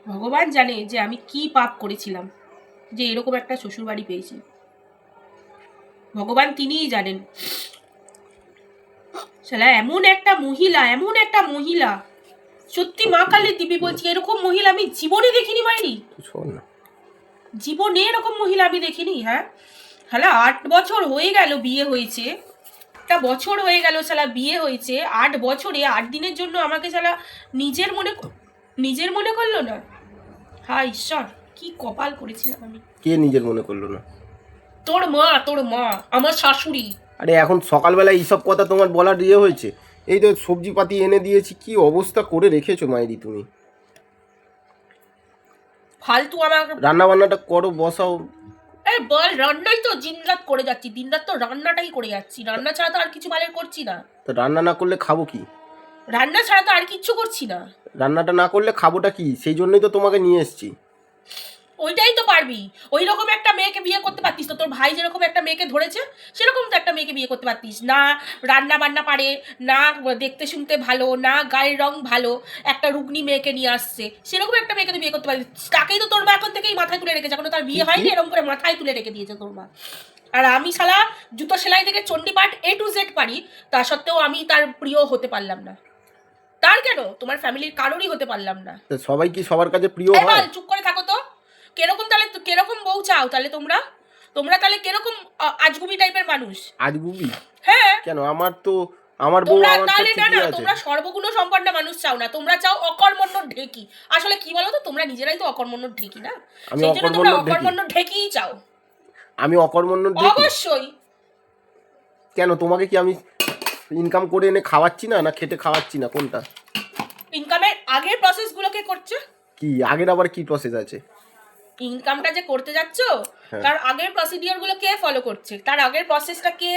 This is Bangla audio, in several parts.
ভগবান জানে যে আমি কি পাপ করেছিলাম যে এরকম একটা শ্বশুরবাড়ি পেয়েছি। ভগবান তিনিই জানেন। শালা এমন একটা মহিলা, সত্যি মা কালীর দিবি বলছি, এরকম মহিলা আমি জীবনে দেখিনি মাইরি। জীবনে এরকম মহিলা আমি দেখিনি। হ্যাঁ শালা 8 বছর হয়ে গেল বিয়ে হয়েছে, একটা বছর হয়ে গেল শালা বিয়ে হয়েছে, 8 বছরে 8 দিনের জন্য আমাকে শালা নিজের মনে করলো না। হায় ঈশ্বর, কি কপাল করেছিলাম আমি। কে নিজের মনে করলো না? তোর মা আমার শাশুড়ি। আরে এখন সকালবেলা এইসব কথা তোমার বলার ইয়ে হয়েছে? এই তো সবজি পাতি এনে দিয়েছি, কি অবস্থা করে রেখেছো মাইরি তুমি। ফালতু আমার রান্না বান্নাটা করো, বসাও। আরে বল, রান্নাই তো দিনরাত করে যাচ্ছি, দিনরাত তো রান্নাটাই করে যাচ্ছি, রান্না ছাড়া তো আর কিছু ভালো করছি না। তো রান্না না করলে খাবো কি? রান্না ছাড়া তো আর কিচ্ছু করছি না। রান্নাটা না করলে খাবোটা কি? সেই জন্যই তো তোমাকে নিয়ে এসেছি। ওইটাই তো পারবি, ওই রকম একটা মেয়েকে বিয়ে করতে পারতিস তো। তোর ভাই যেরকম একটা মেয়েকে ধরেছে সেরকম তো একটা মেয়েকে বিয়ে করতে পারতিস না। রান্না বান্না পারে না, দেখতে শুনতে ভালো না, গায়ের রং ভালো, একটা রুগ্নি মেয়েকে নিয়ে আসছে, সেরকম একটা মেয়েকে তুই বিয়ে করতে পারতিস। তাকেই তো তোর মা এখন থেকেই মাথায় তুলে রেখেছে, এখনো তার বিয়ে হয়নি, এরকম করে মাথায় তুলে রেখে দিয়েছে তোর মা। আর আমি শালা জুতো সেলাই থেকে চণ্ডীপাঠ A to Z পারি, তা সত্ত্বেও আমি তার প্রিয় হতে পারলাম না। তার কেন, তোমার ফ্যামিলির কারোরই হতে পারলাম না। সবাই কি সবার কাছে প্রিয় হয়? চুপ করে থাকো তো। কেরকম তাহলে, কেরকম বউ চাও তাহলে তোমরা তাহলে কেরকম আজগুবি টাইপের মানুষ? আজগুবি? হ্যাঁ কেন, আমার বউ আমার তাহলে সাথে না ঠিকই আছে। তোমরা সর্বগুণ সম্পন্ন মানুষ চাও না, তোমরা চাও অকর্মণ্য ঢেকি। আসলে কি বলো তো, তোমরা নিজেরাই তো অকর্মণ্য ঢেকি না, সেই জন্য তোমরা অকর্মণ্য ঢেকিই চাও। আমি অকর্মণ্য ঢেকি? অবশ্যই। কেন, তোমাকে কি আমি ইনকাম করে এনে খাওয়াচ্ছি না, না খেটে খাওয়াচ্ছি না, কোনটা? ইনকামের আগের প্রসেস গুলোকে করছে। কি আগের আবার কি প্রসেস আছে? ইনকামটা যে করতে যাচ্ছ তার আগের প্রসিডিওর গুলো কে ফলো করছে, তার আগের প্রসেসটা কে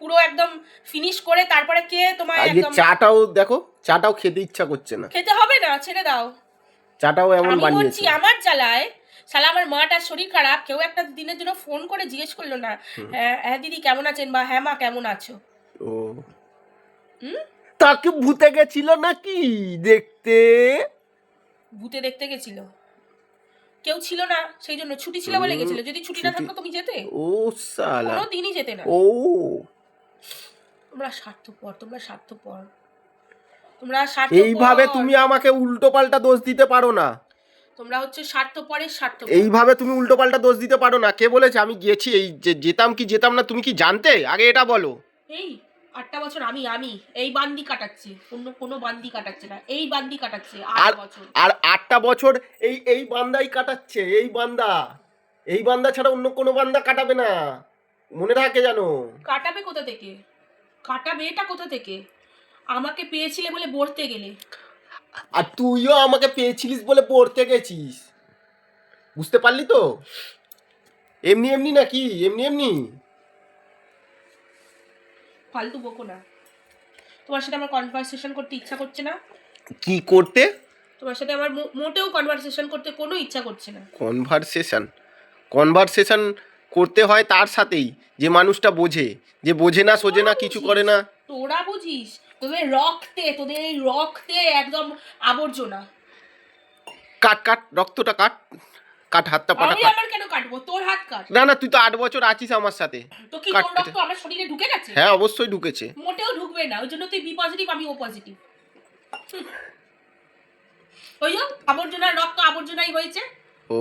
পুরো একদম ফিনিশ করে তারপরে কে তোমায় একদম। চাটাও দেখো, চাটাও খেতে ইচ্ছা করছে না। খেতে হবে না, ছেড়ে দাও। চাটাও এমন আমি বানিয়েছে। বলছি আমার জ্বালায় শালা আমার মাটার শরীর খারাপ, কেউ একটা দিনের জন্য ফোন করে জিজ্ঞেস করলো না হ্যাঁ দিদি কেমন আছেন, বা হ্যাঁ মা কেমন আছো। ও তাকে ভূতে গেছিল নাকি দেখতে? ভূতে দেখতে গেছিল, কেউ ছিল না সেই জন্য, ছুটি ছিল বলে গেছিল। যদি ছুটি না থাকতো তুমি যেতে? ও শালা, কোনো দিনই যেতে না। ও তোমরা স্বার্থপর, তোমরা এইভাবে তুমি আমাকে উল্টো পাল্টা দোষ দিতে পারো না। তোমরা হচ্ছে স্বার্থপরের স্বার্থপর। এইভাবে তুমি উল্টো পাল্টা দোষ দিতে পারো না। কে বলেছে আমি গেছি? এই যে যেতাম কি যেতাম না তুমি কি জানতে? আগে এটা বলো। এই 8টা বছর আমি এই বান্দি কাটাচ্ছি, অন্য কোনো বান্দি কাটাচ্ছে না, এই বান্দি কাটাচ্ছে 8 বছর। আর 8টা বছর এই বান্দাই কাটাচ্ছে। এই বান্দা ছাড়া অন্য কোনো বান্দা কাটাবে না, মনে থাকে জানো। কাটাবে কোথা থেকে? কাটাবে এটা কোথা থেকে? আমাকে পেয়েছিলে বলে পড়তে গেলে, আর তুইও আমাকে পেয়েছিলিস বলে পড়তে গেছিস, বুঝতে পারলি তো? এমনি এমনি নাকি? এমনি ফালতু বকো না। তোমার সাথে আমার কনভারসেশন করতে ইচ্ছা করছে না। কি করতে? তোমার সাথে আমার মোটেও কনভারসেশন করতে কোনো ইচ্ছা করছে না। কনভারসেশন করতে হয় তার সাথেই যে মানুষটা বোঝে, যে বোঝে না সোজে না কিছু করে না। তোরা বুঝিস? তোদের এই রক্তে একদম আবর্জনা। কাট রক্তটা কাট হাতটা পাটা আমি কাট। আবার কেন কাটবো? তোর হাত কাট। না তুই তো 8 বছর আছিস আমার সাথে। তো কি তোর রক্ত আমার শরীরে ঢুকে গেছে? হ্যাঁ অবশ্যই ঢুকেছে। মোটেও ঢুকবে না, ওই জন্য তুই বি পজিটিভ আমি ও পজিটিভ। ওই যে আবর্জনার রক্ত আবর্জনাই হয়েছে। ও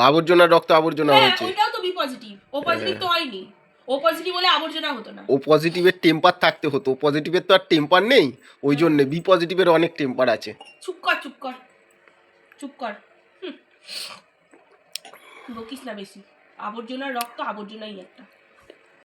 আবর্জনার রক্ত আবর্জনা হয়েছে। ওইটাও তো বি পজিটিভ, ও পজিটিভ তো হয়নি। ও পজিটিভ হলে আবর্জনা হতো না। ও পজিটিভের টেম্পার থাকতে হতো, ও পজিটিভের তো আর টেম্পার নেই, ওই জন্য বি পজিটিভের অনেক টেম্পার আছে। চুপ কর। বকিস না বেশি। আবর্জনার রক্ত আবর্জনাই একটা।